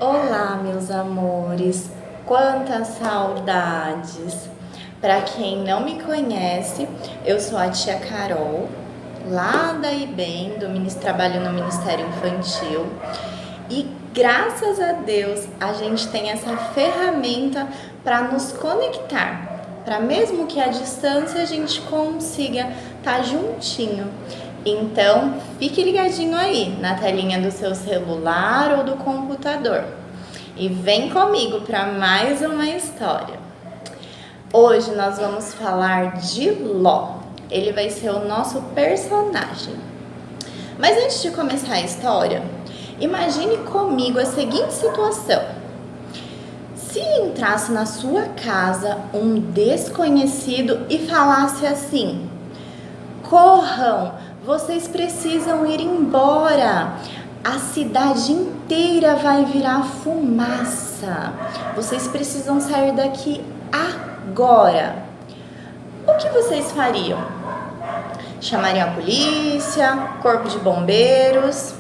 Olá, meus amores, quantas saudades! Para quem não me conhece, eu sou a tia Carol, lá da IBEM, trabalho no Ministério Infantil, e graças a Deus a gente tem essa ferramenta para nos conectar, para mesmo que à distância a gente consiga estar juntinho. Então, fique ligadinho aí na telinha do seu celular ou do computador e vem comigo para mais uma história. Hoje nós vamos falar de Ló. Ele vai ser o nosso personagem. Mas antes de começar a história, imagine comigo a seguinte situação. Se entrasse na sua casa um desconhecido e falasse assim: corram! Vocês precisam ir embora. A cidade inteira vai virar fumaça. Vocês precisam sair daqui agora. O que vocês fariam? Chamariam a polícia, corpo de bombeiros?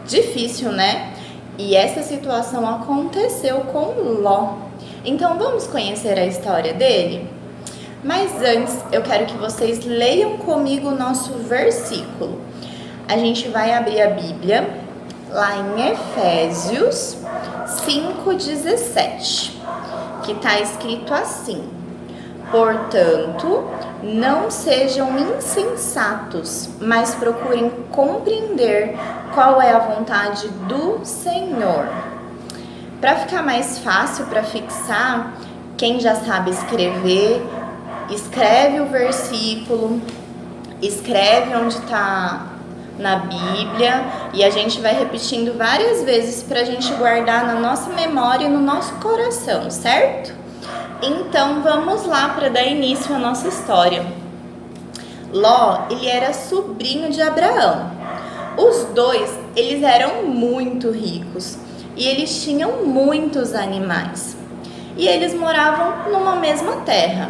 Difícil, né? E essa situação aconteceu com Ló. Então vamos conhecer a história dele? Mas antes, eu quero que vocês leiam comigo o nosso versículo. A gente vai abrir a Bíblia lá em Efésios 5,17, que está escrito assim: portanto, não sejam insensatos, mas procurem compreender qual é a vontade do Senhor. Para ficar mais fácil para fixar, quem já sabe escrever, escreve o versículo, escreve onde está na Bíblia e a gente vai repetindo várias vezes para a gente guardar na nossa memória e no nosso coração, certo? Então vamos lá para dar início à nossa história. Ló, ele era sobrinho de Abraão. Os dois, eles eram muito ricos e eles tinham muitos animais. E eles moravam numa mesma terra.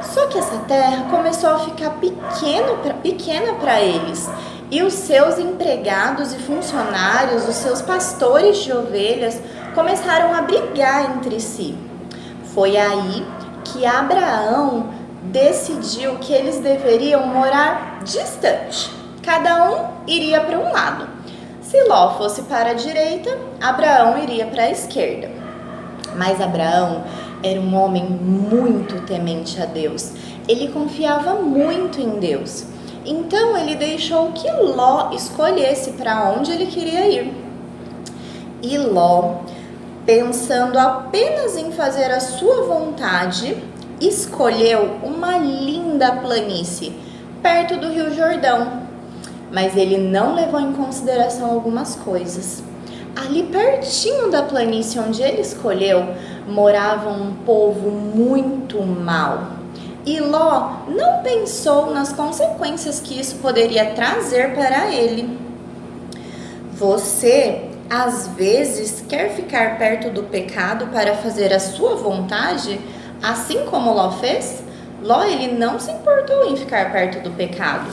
Só que essa terra começou a ficar pequena para eles e os seus empregados e funcionários, os seus pastores de ovelhas, começaram a brigar entre si. Foi aí que Abraão decidiu que eles deveriam morar distante. Cada um iria para um lado. Se Ló fosse para a direita, Abraão iria para a esquerda. Mas Abraão era um homem muito temente a Deus. Ele confiava muito em Deus. Então ele deixou que Ló escolhesse para onde ele queria ir. E Ló, pensando apenas em fazer a sua vontade, escolheu uma linda planície perto do Rio Jordão. Mas ele não levou em consideração algumas coisas. Ali pertinho da planície onde ele escolheu, morava um povo muito mau. E Ló não pensou nas consequências que isso poderia trazer para ele. Você, às vezes, quer ficar perto do pecado para fazer a sua vontade, assim como Ló fez? Ló, ele não se importou em ficar perto do pecado.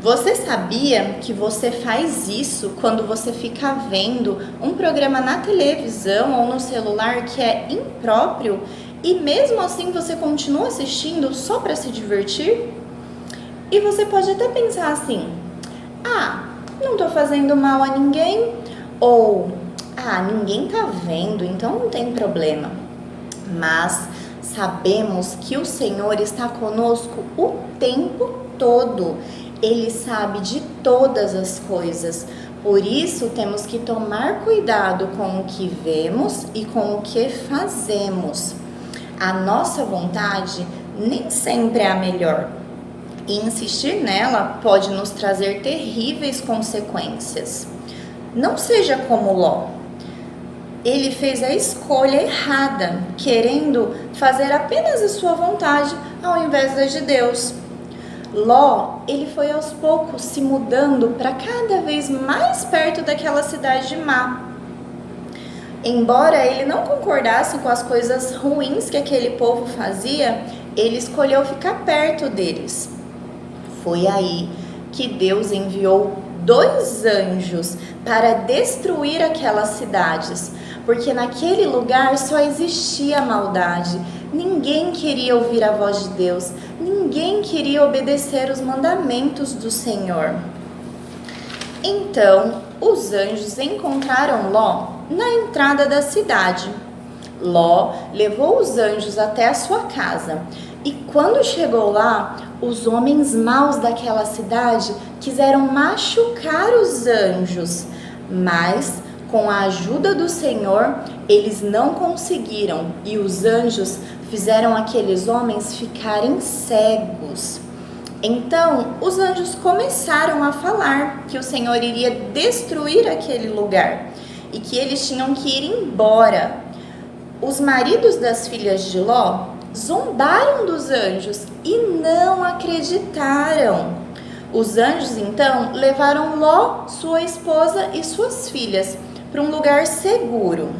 Você sabia que você faz isso quando você fica vendo um programa na televisão ou no celular que é impróprio e mesmo assim você continua assistindo só para se divertir? E você pode até pensar assim: não tô fazendo mal a ninguém, ou ninguém tá vendo, então não tem problema. Mas sabemos que o Senhor está conosco o tempo todo. Ele sabe de todas as coisas. Por isso, temos que tomar cuidado com o que vemos e com o que fazemos. A nossa vontade nem sempre é a melhor. E insistir nela pode nos trazer terríveis consequências. Não seja como Ló. Ele fez a escolha errada, querendo fazer apenas a sua vontade ao invés da de Deus. Ló, ele foi aos poucos se mudando para cada vez mais perto daquela cidade má. Embora ele não concordasse com as coisas ruins que aquele povo fazia, ele escolheu ficar perto deles. Foi aí que Deus enviou 2 anjos para destruir aquelas cidades, porque naquele lugar só existia maldade. Ninguém queria ouvir a voz de Deus, ninguém queria obedecer os mandamentos do Senhor. Então, os anjos encontraram Ló na entrada da cidade. Ló levou os anjos até a sua casa. E quando chegou lá, os homens maus daquela cidade quiseram machucar os anjos, mas com a ajuda do Senhor, eles não conseguiram, e os anjos fizeram aqueles homens ficarem cegos. Então, os anjos começaram a falar que o Senhor iria destruir aquele lugar e que eles tinham que ir embora. Os maridos das filhas de Ló zombaram dos anjos e não acreditaram. Os anjos, então, levaram Ló, sua esposa e suas filhas para um lugar seguro.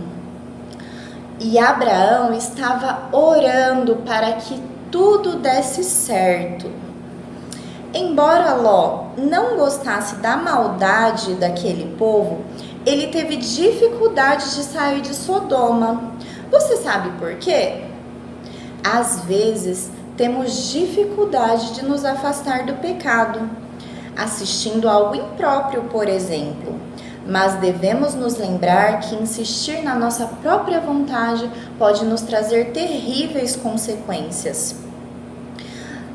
E Abraão estava orando para que tudo desse certo. Embora Ló não gostasse da maldade daquele povo, ele teve dificuldade de sair de Sodoma. Você sabe por quê? Às vezes, temos dificuldade de nos afastar do pecado, assistindo algo impróprio, por exemplo. Mas devemos nos lembrar que insistir na nossa própria vontade pode nos trazer terríveis consequências.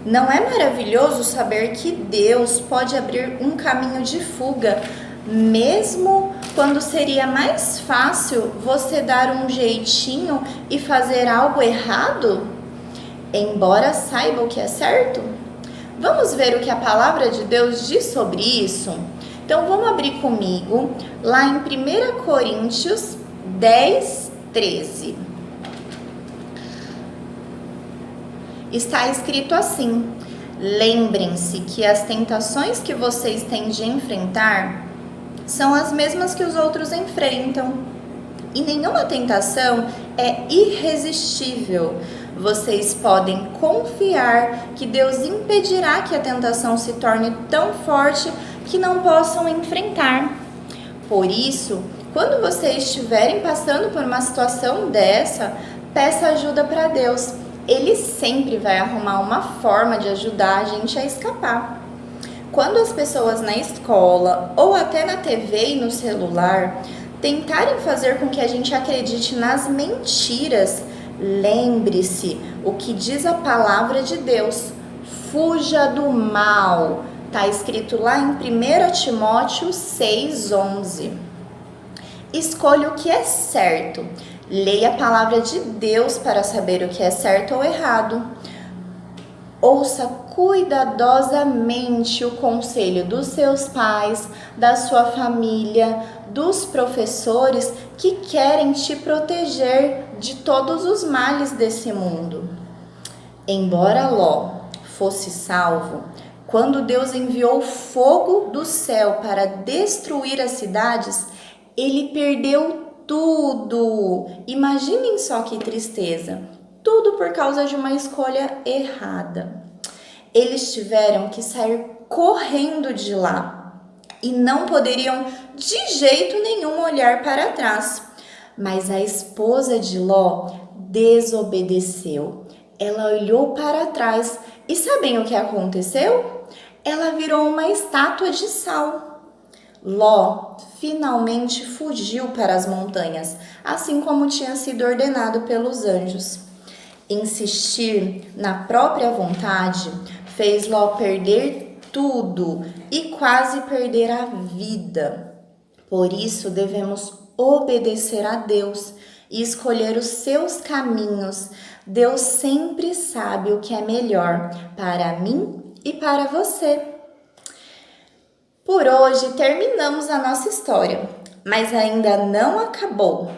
Não é maravilhoso saber que Deus pode abrir um caminho de fuga, mesmo quando seria mais fácil você dar um jeitinho e fazer algo errado, embora saiba o que é certo? Vamos ver o que a palavra de Deus diz sobre isso? Então vamos abrir comigo lá em 1 Coríntios 10, 13. Está escrito assim: lembrem-se que as tentações que vocês têm de enfrentar são as mesmas que os outros enfrentam. E nenhuma tentação é irresistível. Vocês podem confiar que Deus impedirá que a tentação se torne tão forte que não possam enfrentar. Por isso, quando vocês estiverem passando por uma situação dessa, peça ajuda para Deus. Ele sempre vai arrumar uma forma de ajudar a gente a escapar. Quando as pessoas na escola ou até na TV e no celular tentarem fazer com que a gente acredite nas mentiras, lembre-se o que diz a palavra de Deus: fuja do mal. Está escrito lá em 1 Timóteo 6,11. Escolha o que é certo. Leia a palavra de Deus para saber o que é certo ou errado. Ouça cuidadosamente o conselho dos seus pais, da sua família, dos professores que querem te proteger de todos os males desse mundo. Embora Ló fosse salvo, quando Deus enviou fogo do céu para destruir as cidades, ele perdeu tudo. Imaginem só que tristeza. Tudo por causa de uma escolha errada. Eles tiveram que sair correndo de lá e não poderiam de jeito nenhum olhar para trás. Mas a esposa de Ló desobedeceu. Ela olhou para trás e sabem o que aconteceu? Ela virou uma estátua de sal. Ló finalmente fugiu para as montanhas, assim como tinha sido ordenado pelos anjos. Insistir na própria vontade fez Ló perder tudo e quase perder a vida. Por isso devemos obedecer a Deus e escolher os seus caminhos. Deus sempre sabe o que é melhor para mim e para você. Por hoje terminamos a nossa história, mas ainda não acabou.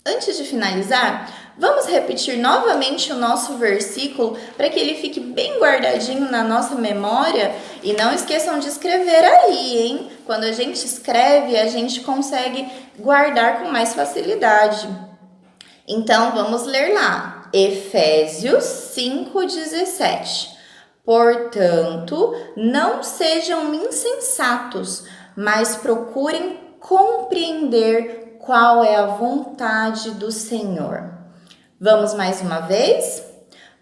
Antes de finalizar, vamos repetir novamente o nosso versículo para que ele fique bem guardadinho na nossa memória. E não esqueçam de escrever aí, hein? Quando a gente escreve, a gente consegue guardar com mais facilidade. Então, vamos ler lá. Efésios 5,17. Portanto, não sejam insensatos, mas procurem compreender qual é a vontade do Senhor. Vamos mais uma vez?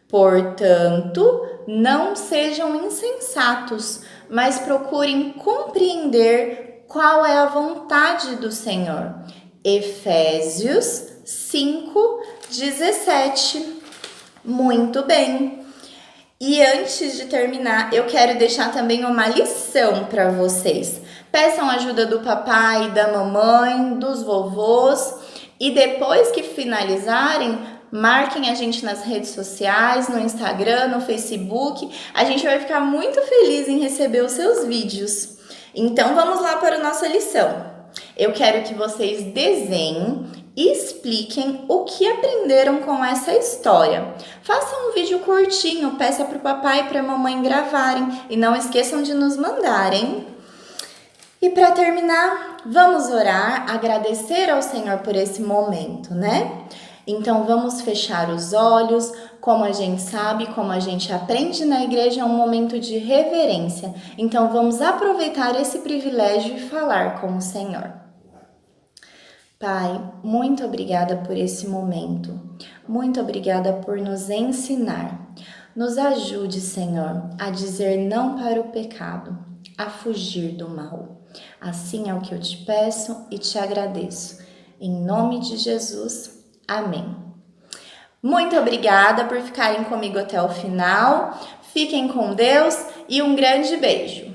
Portanto, não sejam insensatos, mas procurem compreender qual é a vontade do Senhor. Efésios 5:17. Muito bem. E antes de terminar, eu quero deixar também uma lição para vocês. Peçam ajuda do papai, da mamãe, dos vovôs e depois que finalizarem, marquem a gente nas redes sociais, no Instagram, no Facebook. A gente vai ficar muito feliz em receber os seus vídeos. Então vamos lá para a nossa lição. Eu quero que vocês desenhem e expliquem o que aprenderam com essa história. Façam um vídeo curtinho, peça para o papai e para a mamãe gravarem e não esqueçam de nos mandarem. E para terminar, vamos orar, agradecer ao Senhor por esse momento, né? Então vamos fechar os olhos. Como a gente sabe, como a gente aprende na igreja, é um momento de reverência. Então vamos aproveitar esse privilégio e falar com o Senhor. Pai, muito obrigada por esse momento. Muito obrigada por nos ensinar. Nos ajude, Senhor, a dizer não para o pecado, a fugir do mal. Assim é o que eu te peço e te agradeço. Em nome de Jesus, amém. Muito obrigada por ficarem comigo até o final. Fiquem com Deus e um grande beijo.